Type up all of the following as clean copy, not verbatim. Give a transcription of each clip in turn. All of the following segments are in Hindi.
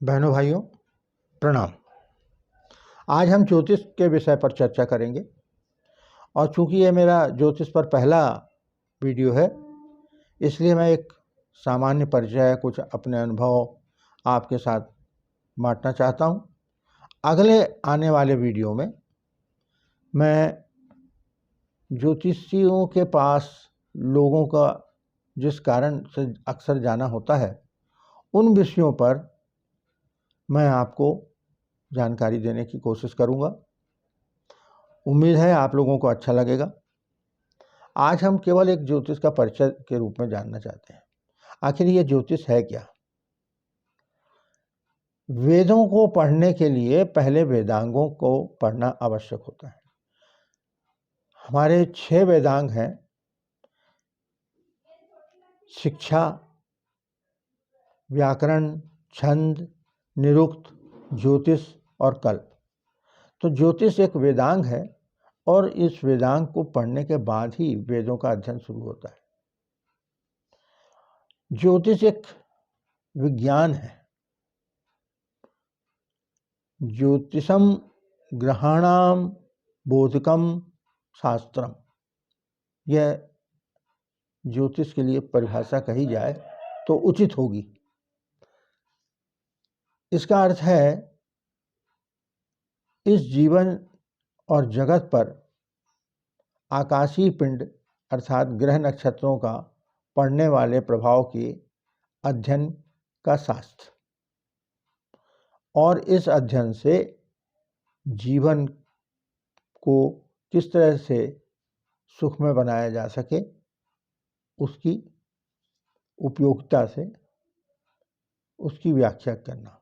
बहनों भाइयों प्रणाम। आज हम ज्योतिष के विषय पर चर्चा करेंगे और चूंकि ये मेरा ज्योतिष पर पहला वीडियो है, इसलिए मैं एक सामान्य परिचय, कुछ अपने अनुभव आपके साथ बांटना चाहता हूँ। अगले आने वाले वीडियो में मैं ज्योतिषियों के पास लोगों का जिस कारण से अक्सर जाना होता है, उन विषयों पर मैं आपको जानकारी देने की कोशिश करूंगा। उम्मीद है आप लोगों को अच्छा लगेगा। आज हम केवल एक ज्योतिष का परिचय के रूप में जानना चाहते हैं। आखिर ये ज्योतिष है क्या? वेदों को पढ़ने के लिए पहले वेदांगों को पढ़ना आवश्यक होता है। हमारे 6 वेदांग हैं: शिक्षा, व्याकरण, छंद, निरुक्त, ज्योतिष और कल्प। तो ज्योतिष एक वेदांग है और इस वेदांग को पढ़ने के बाद ही वेदों का अध्ययन शुरू होता है। ज्योतिष एक विज्ञान है। ज्योतिषम ग्रहाणाम बोधकम शास्त्रम, यह ज्योतिष के लिए परिभाषा कही जाए तो उचित होगी। इसका अर्थ है इस जीवन और जगत पर आकाशीय पिंड अर्थात ग्रह नक्षत्रों का पड़ने वाले प्रभाव के अध्ययन का शास्त्र, और इस अध्ययन से जीवन को किस तरह से सुखमय बनाया जा सके, उसकी उपयोगिता से उसकी व्याख्या करना,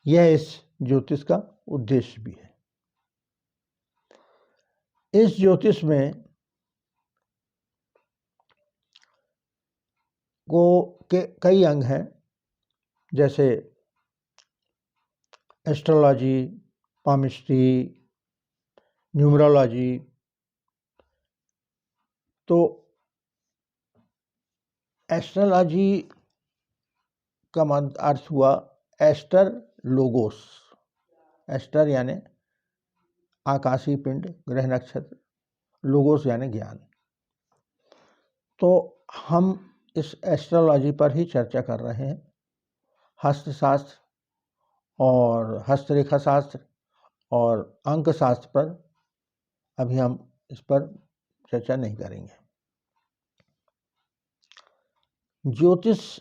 यह इस ज्योतिष का उद्देश्य भी है। इस ज्योतिष में के कई अंग हैं, जैसे एस्ट्रोलॉजी, पामिस्ट्री, न्यूमरोलॉजी। तो एस्ट्रोलॉजी का अर्थ हुआ एस्टर लोगोस। एस्टर यानी आकाशीय पिंड, ग्रह नक्षत्र, लोगोस यानी ज्ञान। तो हम इस एस्ट्रोलॉजी पर ही चर्चा कर रहे हैं। हस्तशास्त्र और हस्तरेखा शास्त्र और अंक शास्त्र पर अभी हम इस पर चर्चा नहीं करेंगे। ज्योतिष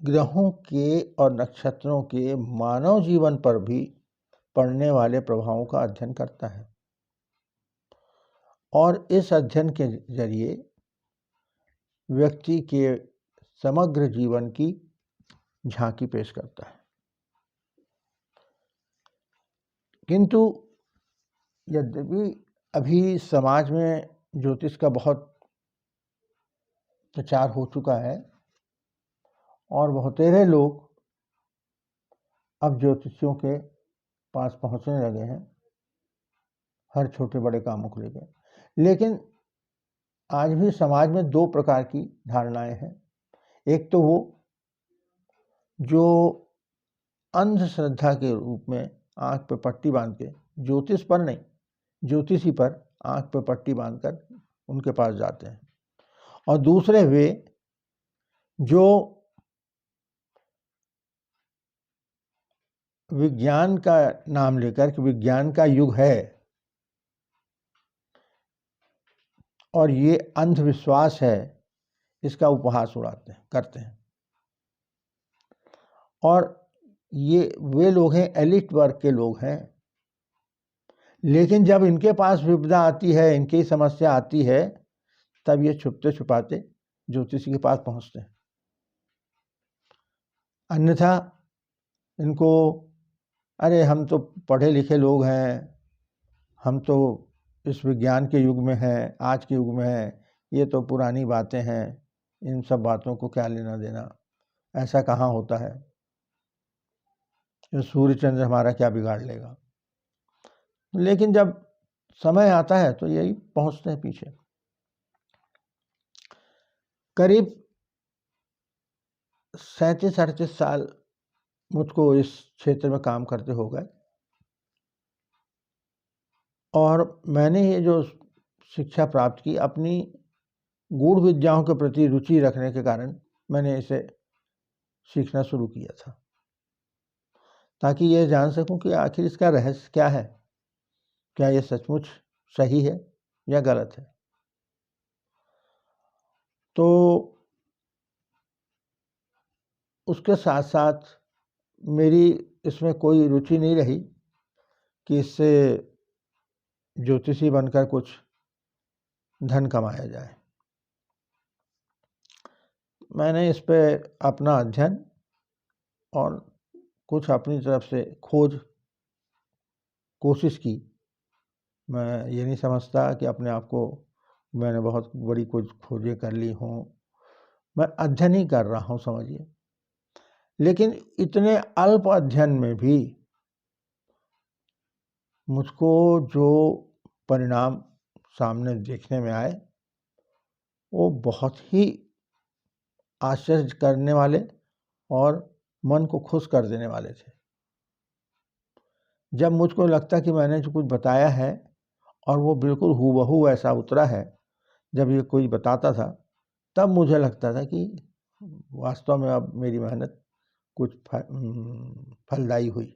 ग्रहों के और नक्षत्रों के मानव जीवन पर भी पड़ने वाले प्रभावों का अध्ययन करता है और इस अध्ययन के जरिए व्यक्ति के समग्र जीवन की झांकी पेश करता है। किंतु यद्यपि अभी समाज में ज्योतिष का बहुत प्रचार हो चुका है और बहुतेरे लोग अब ज्योतिषियों के पास पहुंचने लगे हैं हर छोटे बड़े कामों को लेकर, लेकिन आज भी समाज में 2 प्रकार की धारणाएं हैं। एक तो वो जो अंधश्रद्धा के रूप में आंख पे पट्टी बांध के, ज्योतिष पर नहीं, ज्योतिषी पर आंख पे पट्टी बांधकर उनके पास जाते हैं, और दूसरे वे जो विज्ञान का नाम लेकर कि विज्ञान का युग है और ये अंधविश्वास है, इसका उपहास उड़ाते हैं, करते हैं। और ये वे लोग हैं, एलिट वर्ग के लोग हैं, लेकिन जब इनके पास विपदा आती है, इनकी समस्या आती है, तब ये छुपते छुपाते ज्योतिषी के पास पहुंचते हैं। अन्यथा इनको, अरे हम तो पढ़े लिखे लोग हैं, हम तो इस विज्ञान के युग में हैं, आज के युग में हैं, ये तो पुरानी बातें हैं, इन सब बातों को क्या लेना देना, ऐसा कहाँ होता है, ये सूर्य चंद्र हमारा क्या बिगाड़ लेगा। लेकिन जब समय आता है तो यही पहुंचते हैं पीछे। करीब 37-38 साल मुझको इस क्षेत्र में काम करते हो गए, और मैंने ये जो शिक्षा प्राप्त की अपनी गूढ़ विद्याओं के प्रति रुचि रखने के कारण मैंने इसे सीखना शुरू किया था, ताकि ये जान सकूं कि आखिर इसका रहस्य क्या है, क्या ये सचमुच सही है या गलत है। तो उसके साथ साथ मेरी इसमें कोई रुचि नहीं रही कि इससे ज्योतिषी बनकर कुछ धन कमाया जाए। मैंने इस पे अपना अध्ययन और कुछ अपनी तरफ से कोशिश की। मैं ये नहीं समझता कि अपने आप को मैंने बहुत बड़ी कुछ खोजें कर ली हों, मैं अध्ययन ही कर रहा हूँ, समझिए। लेकिन इतने अल्प अध्ययन में भी मुझको जो परिणाम सामने देखने में आए वो बहुत ही आश्चर्य करने वाले और मन को खुश कर देने वाले थे। जब मुझको लगता कि मैंने जो कुछ बताया है और वो बिल्कुल हूबहू ऐसा उतरा है, जब ये कोई बताता था, तब मुझे लगता था कि वास्तव में अब मेरी मेहनत कुछ फलदायी हुई।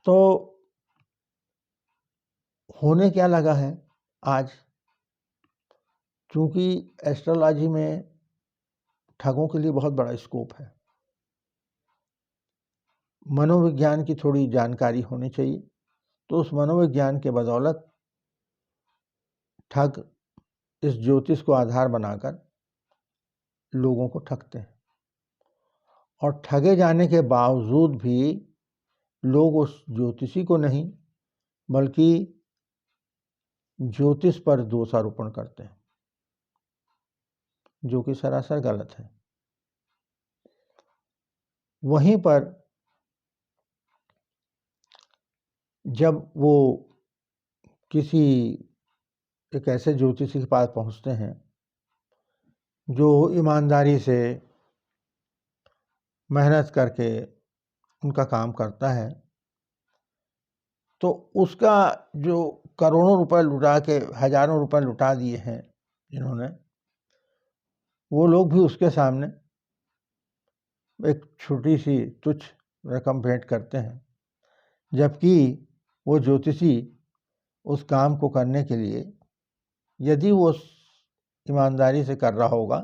तो होने क्या लगा है आज, चूंकि एस्ट्रोलॉजी में ठगों के लिए बहुत बड़ा स्कोप है, मनोविज्ञान की थोड़ी जानकारी होनी चाहिए, तो उस मनोविज्ञान के बदौलत ठग इस ज्योतिष को आधार बनाकर लोगों को ठगते हैं, और ठगे जाने के बावजूद भी लोग उस ज्योतिषी को नहीं बल्कि ज्योतिष पर दोषारोपण करते हैं, जो कि सरासर गलत है। वहीं पर जब वो किसी एक ऐसे ज्योतिषी के पास पहुंचते हैं जो ईमानदारी से मेहनत करके उनका काम करता है, तो उसका जो करोड़ों रुपए लुटा के हजारों रुपए लुटा दिए हैं जिन्होंने, वो लोग भी उसके सामने एक छोटी सी तुच्छ रकम भेंट करते हैं, जबकि वो ज्योतिषी उस काम को करने के लिए यदि वो ईमानदारी से कर रहा होगा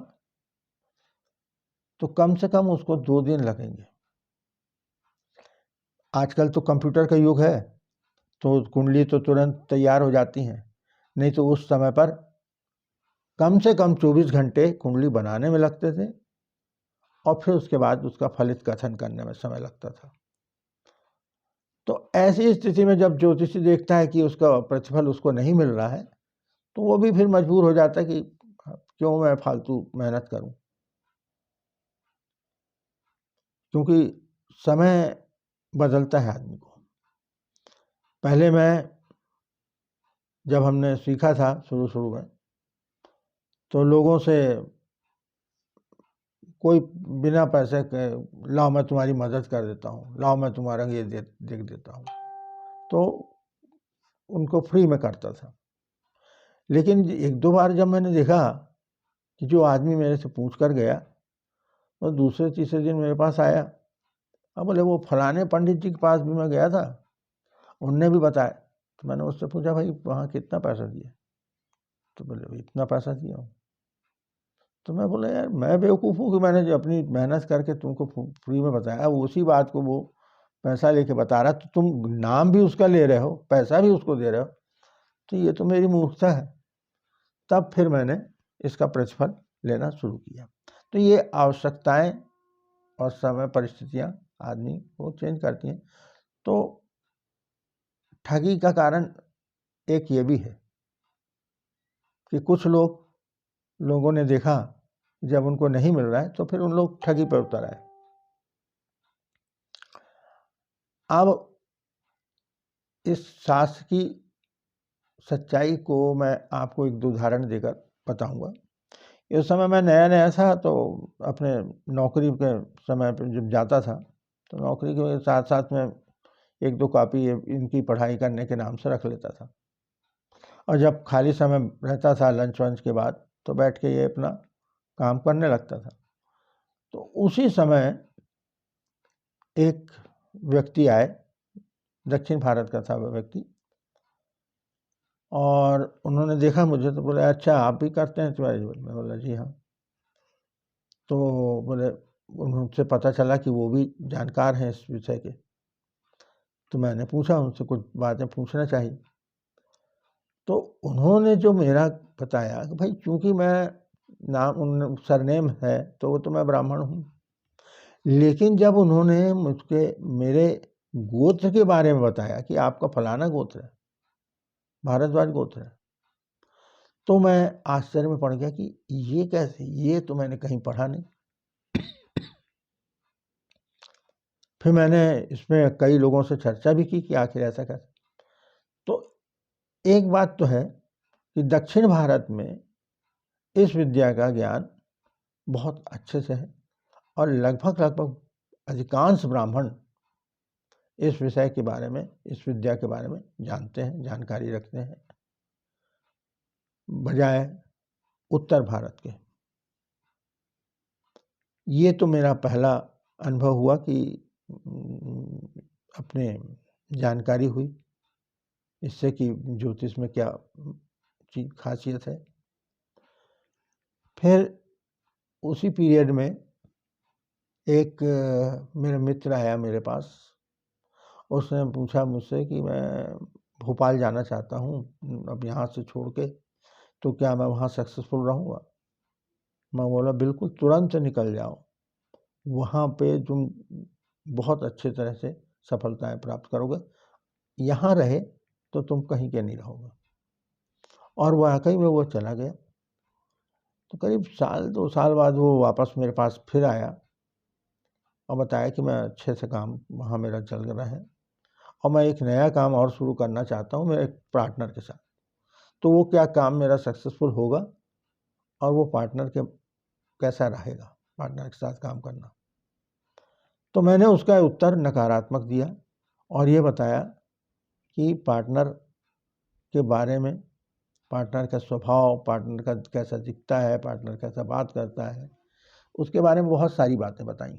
तो कम से कम उसको 2 दिन लगेंगे। आजकल तो कंप्यूटर का युग है, तो कुंडली तो तुरंत तैयार हो जाती हैं, नहीं तो उस समय पर कम से कम 24 घंटे कुंडली बनाने में लगते थे और फिर उसके बाद उसका फलित कथन करने में समय लगता था। तो ऐसी स्थिति में जब ज्योतिषी देखता है कि उसका प्रतिफल उसको नहीं मिल रहा है, तो वो भी फिर मजबूर हो जाता है कि क्यों मैं फालतू मेहनत करूं, क्योंकि समय बदलता है आदमी को। पहले जब हमने सीखा था शुरू में, तो लोगों से कोई बिना पैसे के लाओ मैं तुम्हारी मदद कर देता हूँ, लाओ मैं तुम्हारा ये देख देता हूँ, तो उनको फ्री में करता था। लेकिन 1-2 बार जब मैंने देखा कि जो आदमी मेरे से पूछ कर गया और दूसरे तीसरे दिन मेरे पास आया, अब बोले वो फलाने पंडित जी के पास भी मैं गया था, उनने भी बताया। तो मैंने उससे पूछा भाई वहाँ कितना पैसा दिया, तो बोले इतना पैसा दिया हूँ। तो मैं बोला यार मैं बेवकूफ़ हूँ कि मैंने जो अपनी मेहनत करके तुमको फ्री में बताया, उसी बात को वो पैसा लेके बता रहा, तो तुम नाम भी उसका ले रहे हो, पैसा भी उसको दे रहे हो, तो ये तो मेरी मूर्खता है। तब फिर मैंने इसका प्रतिफल लेना शुरू किया। तो ये आवश्यकताएं और समय परिस्थितियां आदमी को चेंज करती हैं। तो ठगी का कारण एक ये भी है कि कुछ लोगों ने देखा जब उनको नहीं मिल रहा है तो फिर उन लोग ठगी पर उतर आए। अब इस शास्त्र की सच्चाई को मैं आपको 1-2 उदाहरण देकर बताऊंगा उस समय मैं नया नया था, तो अपने नौकरी के समय पे जब जाता था तो नौकरी के साथ साथ में 1-2 कॉपी इनकी पढ़ाई करने के नाम से रख लेता था, और जब खाली समय रहता था लंच वंच के बाद तो बैठ के ये अपना काम करने लगता था। तो उसी समय एक व्यक्ति आए, दक्षिण भारत का था वह व्यक्ति, और उन्होंने देखा मुझे तो बोले, अच्छा आप भी करते हैं तिवारी जी? मैं बोला जी हाँ। तो बोले, उनसे पता चला कि वो भी जानकार हैं इस विषय के, तो मैंने पूछा उनसे, कुछ बातें पूछना चाहिए। तो उन्होंने जो मेरा बताया कि भाई चूँकि मैं नाम सरनेम है तो वो तो मैं ब्राह्मण हूँ, लेकिन जब उन्होंने मेरे गोत्र के बारे में बताया कि आपका फलाना गोत्र है, भारद्वाज गोत्र है, तो मैं आश्चर्य में पड़ गया कि ये कैसे, ये तो मैंने कहीं पढ़ा नहीं। फिर मैंने इसमें कई लोगों से चर्चा भी की कि आखिर ऐसा कैसे। तो एक बात तो है कि दक्षिण भारत में इस विद्या का ज्ञान बहुत अच्छे से है, और लगभग अधिकांश ब्राह्मण इस विषय के बारे में, इस विद्या के बारे में जानते हैं, जानकारी रखते हैं, बजाय उत्तर भारत के। ये तो मेरा पहला अनुभव हुआ कि अपने जानकारी हुई इससे कि ज्योतिष में क्या चीज खासियत है। फिर उसी पीरियड में एक मेरा मित्र आया मेरे पास, उसने पूछा मुझसे कि मैं भोपाल जाना चाहता हूँ अब यहाँ से छोड़ के, तो क्या मैं वहाँ सक्सेसफुल रहूँगा? मैं बोला बिल्कुल, तुरंत निकल जाओ, वहाँ पे तुम बहुत अच्छे तरह से सफलताएं प्राप्त करोगे, यहाँ रहे तो तुम कहीं के नहीं रहोगे। और वाकई में वो चला गया। तो करीब 1-2 साल बाद वो वापस मेरे पास फिर आया और बताया कि मैं अच्छे से काम वहाँ मेरा चल रहा है, और मैं एक नया काम और शुरू करना चाहता हूँ मेरे एक पार्टनर के साथ। तो वो क्या काम मेरा सक्सेसफुल होगा और वो पार्टनर के कैसा रहेगा, पार्टनर के साथ काम करना। तो मैंने उसका उत्तर नकारात्मक दिया और ये बताया कि पार्टनर के बारे में, पार्टनर का स्वभाव, पार्टनर का कैसा दिखता है, पार्टनर कैसा बात करता है, उसके बारे में बहुत सारी बातें बताई।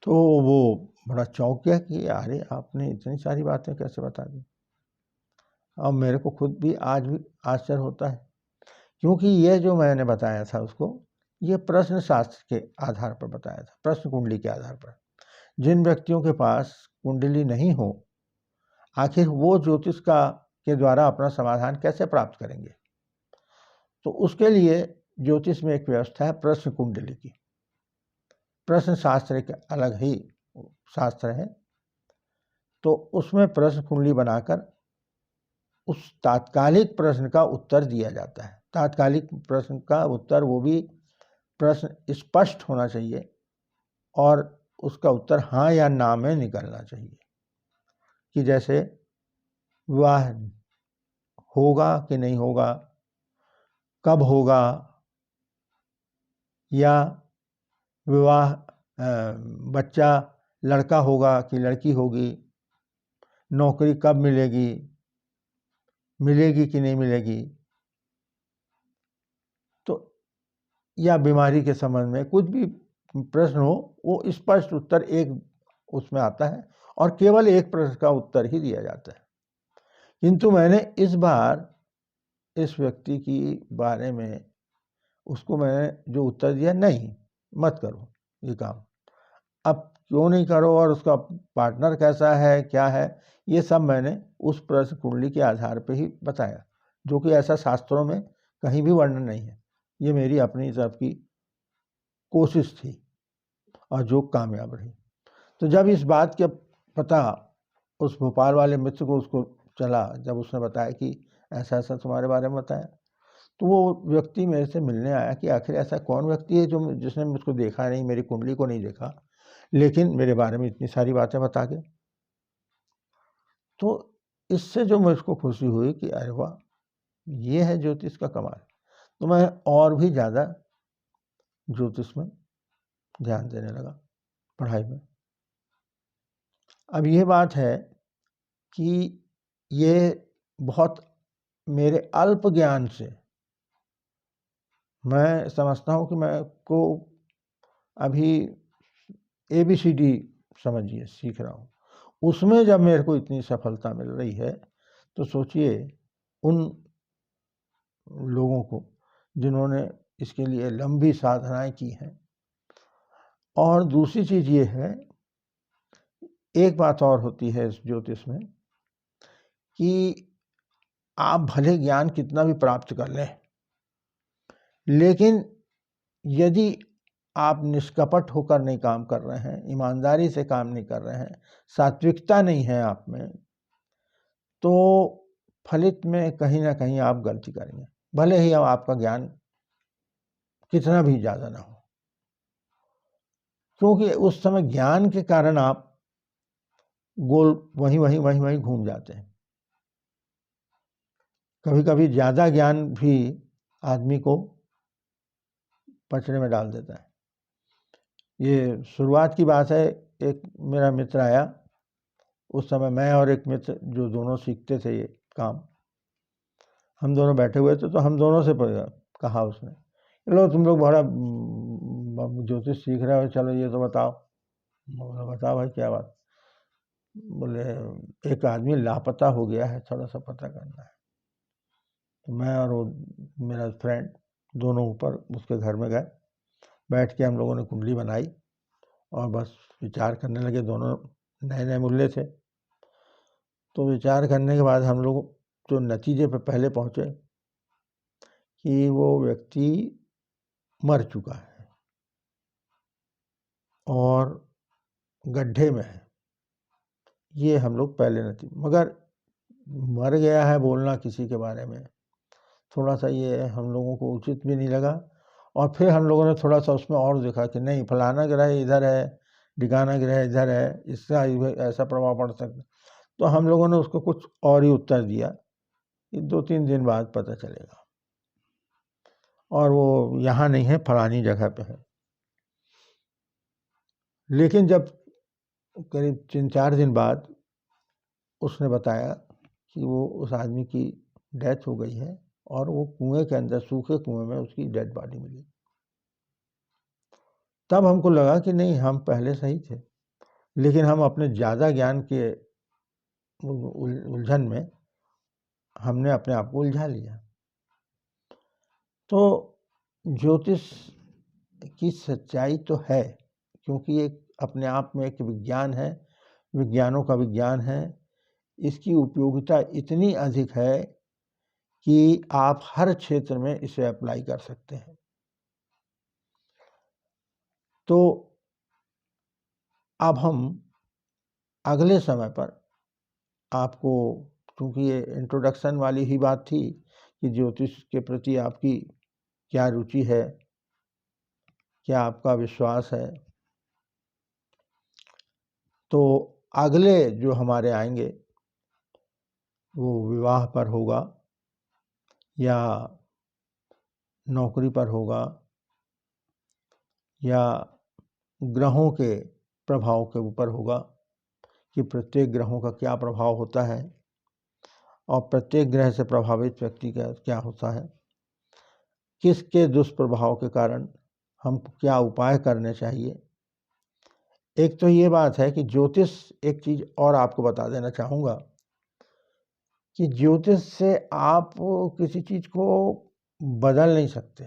तो वो बड़ा चौंक गया कि अरे आपने इतनी सारी बातें कैसे बता दी। अब मेरे को खुद भी आज भी आश्चर्य होता है, क्योंकि ये जो मैंने बताया था उसको, ये प्रश्न शास्त्र के आधार पर बताया था, प्रश्न कुंडली के आधार पर। जिन व्यक्तियों के पास कुंडली नहीं हो, आखिर वो ज्योतिष के द्वारा अपना समाधान कैसे प्राप्त करेंगे? तो उसके लिए ज्योतिष में एक व्यवस्था है प्रश्न कुंडली की। प्रश्न शास्त्र एक अलग ही शास्त्र है, तो उसमें प्रश्न कुंडली बनाकर उस तात्कालिक प्रश्न का उत्तर दिया जाता है। तात्कालिक प्रश्न का उत्तर, वो भी प्रश्न स्पष्ट होना चाहिए और उसका उत्तर हाँ या ना में निकलना चाहिए, कि जैसे विवाह होगा कि नहीं होगा, कब होगा, या विवाह बच्चा लड़का होगा कि लड़की होगी, नौकरी कब मिलेगी, मिलेगी कि नहीं मिलेगी, तो या बीमारी के संबंध में कुछ भी प्रश्न हो, वो स्पष्ट उत्तर एक उसमें आता है और केवल एक प्रश्न का उत्तर ही दिया जाता है। किंतु मैंने इस बार इस व्यक्ति की बारे में उसको मैंने जो उत्तर दिया, नहीं मत करो ये काम। अब क्यों नहीं करो और उसका पार्टनर कैसा है, क्या है, ये सब मैंने उस प्रश्न कुंडली के आधार पर ही बताया, जो कि ऐसा शास्त्रों में कहीं भी वर्णन नहीं है। ये मेरी अपनी तरफ की कोशिश थी और जो कामयाब रही। तो जब इस बात का पता उस भोपाल वाले मित्र को उसको चला, जब उसने बताया कि ऐसा ऐसा तुम्हारे बारे में बताया, तो वो व्यक्ति मेरे से मिलने आया कि आखिर ऐसा कौन व्यक्ति है जो जिसने मुझको देखा नहीं, मेरी कुंडली को नहीं देखा, लेकिन मेरे बारे में इतनी सारी बातें बता गया। तो इससे जो मुझको खुशी हुई कि अरे वाह, ये है ज्योतिष का कमाल। तो मैं और भी ज़्यादा ज्योतिष में ध्यान देने लगा, पढ़ाई में। अब ये बात है कि ये बहुत मेरे अल्प ज्ञान से मैं समझता हूँ कि मैं को अभी ABCD समझिए सीख रहा हूँ, उसमें जब मेरे को इतनी सफलता मिल रही है तो सोचिए उन लोगों को जिन्होंने इसके लिए लंबी साधनाएं की हैं। और दूसरी चीज़ ये है, एक बात और होती है इस ज्योतिष में कि आप भले ज्ञान कितना भी प्राप्त कर लें, लेकिन यदि आप निष्कपट होकर नहीं काम कर रहे हैं, ईमानदारी से काम नहीं कर रहे हैं, सात्विकता नहीं है आप में, तो फलित में कहीं ना कहीं आप गलती करेंगे, भले ही अब आपका ज्ञान कितना भी ज़्यादा ना हो, क्योंकि उस समय ज्ञान के कारण आप गोल वहीं घूम जाते हैं। कभी कभी ज़्यादा ज्ञान भी आदमी को पचड़े में डाल देता है। ये शुरुआत की बात है, एक मेरा मित्र आया, उस समय मैं और एक मित्र जो दोनों सीखते थे ये काम, हम दोनों बैठे हुए थे, तो हम दोनों से कहा उसने, लो तुम लोग बड़ा ज्योतिष सीख रहे हो, चलो ये तो बताओ। बोला बताओ भाई क्या बात। बोले एक आदमी लापता हो गया है, थोड़ा सा पता करना है। तो मैं और वो मेरा फ्रेंड दोनों ऊपर उसके घर में गए, बैठ के हम लोगों ने कुंडली बनाई और बस विचार करने लगे। दोनों नए नए मुल्ले थे, तो विचार करने के बाद हम लोग जो नतीजे पे पहले पहुँचे कि वो व्यक्ति मर चुका है और गड्ढे में है, ये हम लोग पहले नतीजे। मगर मर गया है बोलना किसी के बारे में थोड़ा सा ये हम लोगों को उचित भी नहीं लगा। और फिर हम लोगों ने थोड़ा सा उसमें और देखा कि नहीं, फलाना ग्रह इधर है, ढिकाना ग्रह इधर है, इसका ऐसा प्रभाव पड़ सकता। तो हम लोगों ने उसको कुछ और ही उत्तर दिया कि 2-3 दिन बाद पता चलेगा, और वो यहाँ नहीं है, फलानी जगह पे है। लेकिन जब करीब 3-4 दिन बाद उसने बताया कि वो उस आदमी की डेथ हो गई है और वो कुएं के अंदर, सूखे कुएं में उसकी डेड बॉडी मिली। तब हमको लगा कि नहीं, हम पहले सही थे, लेकिन हम अपने ज़्यादा ज्ञान के उलझन में हमने अपने आप को उलझा लिया। तो ज्योतिष की सच्चाई तो है, क्योंकि एक अपने आप में एक विज्ञान है, विज्ञानों का विज्ञान है। इसकी उपयोगिता इतनी अधिक है कि आप हर क्षेत्र में इसे अप्लाई कर सकते हैं। तो अब हम अगले समय पर आपको, क्योंकि ये इंट्रोडक्शन वाली ही बात थी कि ज्योतिष के प्रति आपकी क्या रुचि है, क्या आपका विश्वास है, तो अगले जो हमारे आएंगे वो विवाह पर होगा या नौकरी पर होगा या ग्रहों के प्रभाव के ऊपर होगा कि प्रत्येक ग्रहों का क्या प्रभाव होता है और प्रत्येक ग्रह से प्रभावित व्यक्ति का क्या होता है, किसके दुष्प्रभाव के कारण हमको क्या उपाय करने चाहिए। एक तो ये बात है कि ज्योतिष, एक चीज़ और आपको बता देना चाहूँगा कि ज्योतिष से आप किसी चीज़ को बदल नहीं सकते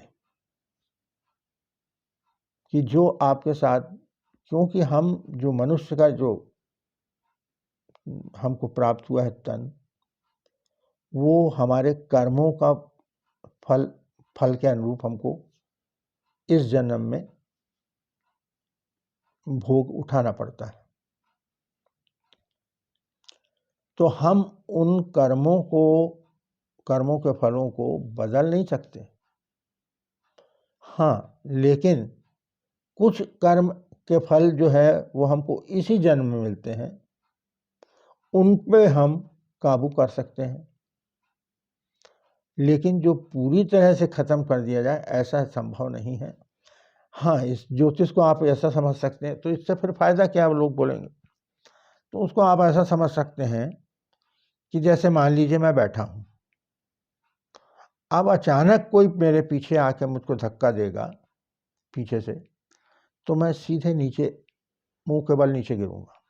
कि जो आपके साथ, क्योंकि हम जो मनुष्य का जो हमको प्राप्त हुआ है तन, वो हमारे कर्मों का फल के अनुरूप हमको इस जन्म में भोग उठाना पड़ता है। तो हम उन कर्मों के फलों को बदल नहीं सकते। हाँ, लेकिन कुछ कर्म के फल जो है वो हमको इसी जन्म में मिलते हैं, उन पे हम काबू कर सकते हैं। लेकिन जो पूरी तरह से ख़त्म कर दिया जाए ऐसा संभव नहीं है। हाँ, इस ज्योतिष को आप ऐसा समझ सकते हैं, तो इससे फिर फ़ायदा क्या लोग बोलेंगे, तो उसको आप ऐसा समझ सकते हैं कि जैसे मान लीजिए मैं बैठा हूँ, अब अचानक कोई मेरे पीछे आके मुझको धक्का देगा पीछे से, तो मैं सीधे नीचे मुंह के बल नीचे गिरूंगा,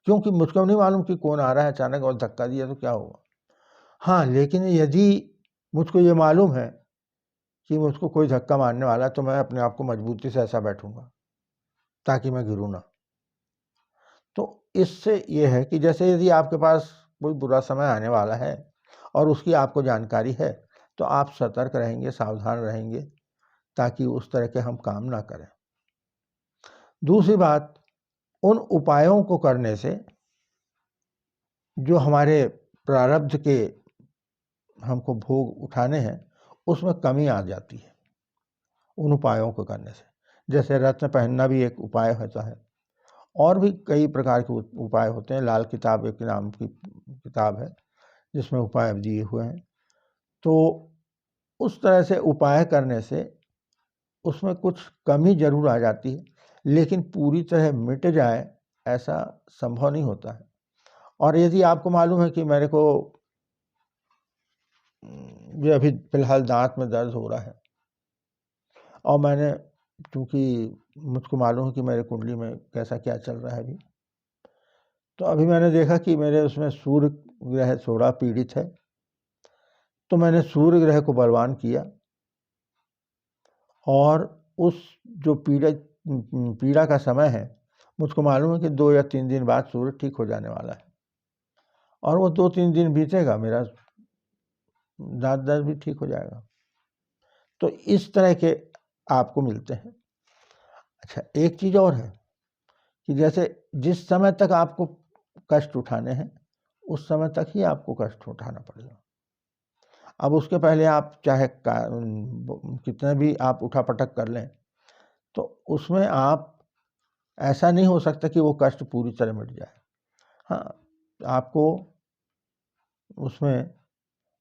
क्योंकि मुझको नहीं मालूम कि कौन आ रहा है अचानक और धक्का दिया तो क्या होगा। हाँ, लेकिन यदि मुझको ये मालूम है कि मुझको कोई धक्का मारने वाला है, तो मैं अपने आप को मजबूती से ऐसा बैठूंगा ताकि मैं गिरूँ ना। तो इससे ये है कि जैसे यदि आपके पास कोई बुरा समय आने वाला है और उसकी आपको जानकारी है, तो आप सतर्क रहेंगे, सावधान रहेंगे, ताकि उस तरह के हम काम ना करें। दूसरी बात, उन उपायों को करने से जो हमारे प्रारब्ध के हमको भोग उठाने हैं, उसमें कमी आ जाती है उन उपायों को करने से। जैसे रत्न पहनना भी एक उपाय होता है, और भी कई प्रकार के उपाय होते हैं। लाल किताब एक नाम की किताब है जिसमें उपाय दिए हुए हैं। तो उस तरह से उपाय करने से उसमें कुछ कमी जरूर आ जाती है, लेकिन पूरी तरह मिट जाए ऐसा संभव नहीं होता है। और यदि आपको मालूम है कि मेरे को ये अभी फिलहाल दांत में दर्द हो रहा है, और मैंने, क्योंकि मुझको मालूम है कि मेरे कुंडली में कैसा क्या चल रहा है अभी, तो अभी मैंने देखा कि मेरे उसमें सूर्य ग्रह थोड़ा पीड़ित है, तो मैंने सूर्य ग्रह को बलवान किया, और उस जो पीड़ा का समय है, मुझको मालूम है कि 2 या 3 दिन बाद सूर्य ठीक हो जाने वाला है, और वो 2-3 दिन बीतेगा, मेरा दांत दर्द भी ठीक हो जाएगा। तो इस तरह के आपको मिलते हैं। अच्छा, एक चीज़ और है कि जैसे जिस समय तक आपको कष्ट उठाने हैं, उस समय तक ही आपको कष्ट उठाना पड़ेगा। अब उसके पहले आप चाहे कितना भी आप उठापटक कर लें, तो उसमें आप ऐसा नहीं हो सकता कि वो कष्ट पूरी तरह मिट जाए। हाँ, आपको उसमें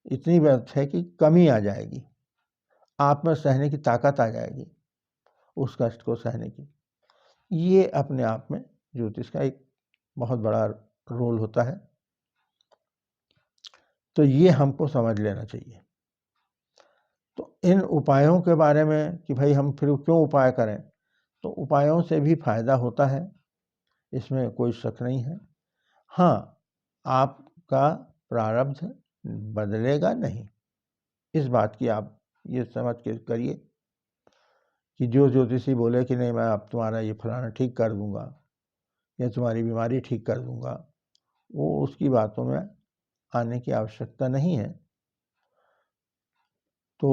इतनी बात है कि कमी आ जाएगी, आप में सहने की ताकत आ जाएगी उस कष्ट को सहने की। ये अपने आप में ज्योतिष का एक बहुत बड़ा रोल होता है। तो ये हमको समझ लेना चाहिए। तो इन उपायों के बारे में कि भाई हम फिर क्यों उपाय करें, तो उपायों से भी फायदा होता है, इसमें कोई शक नहीं है। हाँ, आपका प्रारब्ध बदलेगा नहीं, इस बात की आप ये समझ के करिए कि जो ज्योतिषी बोले कि नहीं मैं अब तुम्हारा ये फलाना ठीक कर दूंगा या तुम्हारी बीमारी ठीक कर दूंगा, वो उसकी बातों में आने की आवश्यकता नहीं है। तो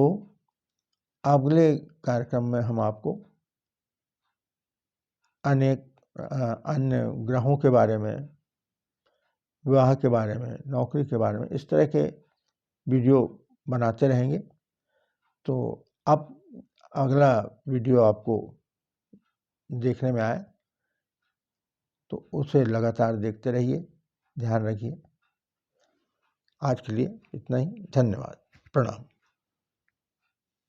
अगले कार्यक्रम में हम आपको अनेक अन्य ग्रहों के बारे में, विवाह के बारे में, नौकरी के बारे में, इस तरह के वीडियो बनाते रहेंगे। तो अब अगला वीडियो आपको देखने में आए तो उसे लगातार देखते रहिए, ध्यान रखिए। आज के लिए इतना ही, धन्यवाद, प्रणाम।